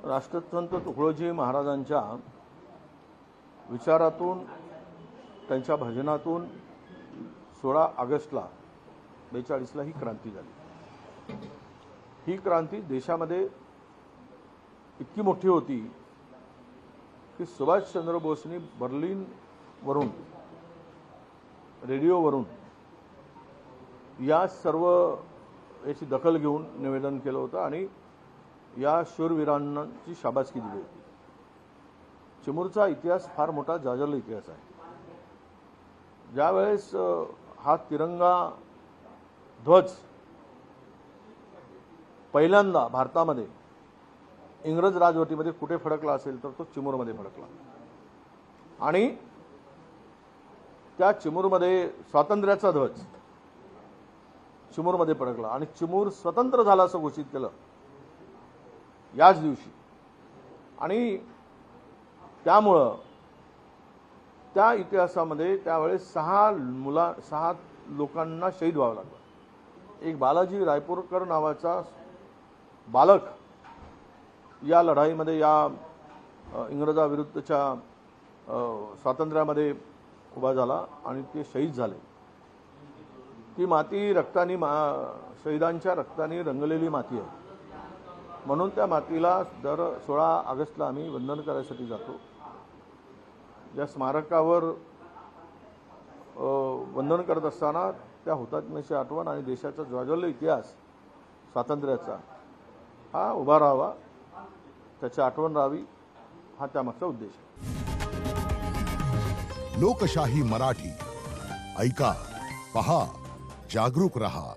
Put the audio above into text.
राष्ट्रसंत तुकडोजी महाराजांच्या विचारातून त्यांच्या भजनातून 16 ऑगस्टला 42ला ही क्रांती झाली। ही क्रांती देशामध्ये इतकी मोठी होती की सुभाषचंद्र बोसनी बर्लिनवरून रेडिओवरून या सर्व याची दखल घेऊन निवेदन केलं होतं आणि या शूरवीरांची शाबासकी दिली होती। चिमूरचा इतिहास फार मोठा जाजरला इतिहास आहे। ज्यावेळेस हा तिरंगा ध्वज पहिल्यांदा भारतामध्ये इंग्रज राजवटीमध्ये कुठे फडकला असेल तर तो चिमूरमध्ये फडकला आणि त्या चिमूरमध्ये स्वातंत्र्याचा ध्वज चिमूरमध्ये फडकला आणि चिमूर स्वतंत्र झाला असं घोषित केलं याच दिवशी। आणि त्यामुळं त्या इतिहासामध्ये त्यावेळेस 6 लोकांना शहीद व्हावं लागलं। एक बालाजी रायपूरकर नावाचा बालक या लढाईमध्ये या इंग्रजाविरुद्धच्या स्वातंत्र्यामध्ये उभा झाला आणि ते शहीद झाले। ती माती रक्तानी शहीदांच्या रक्ताने रंगलेली माती आहे, म्हणून त्या मातीला दर 16 ऑगस्टला आम्ही वंदन करायसाठी जातो। ज्या स्मारकावर वंदन करत असताना त्या हुतात्म्याची आठवण आणि देशाचा ज्वाज्वल्य इतिहास स्वातंत्र्याचा हा उभा राहावा, त्याची आठवण राहावी, हा त्यामागचा उद्देश आहे। लोकशाही मराठी ऐका, पहा, जागरूक रहा।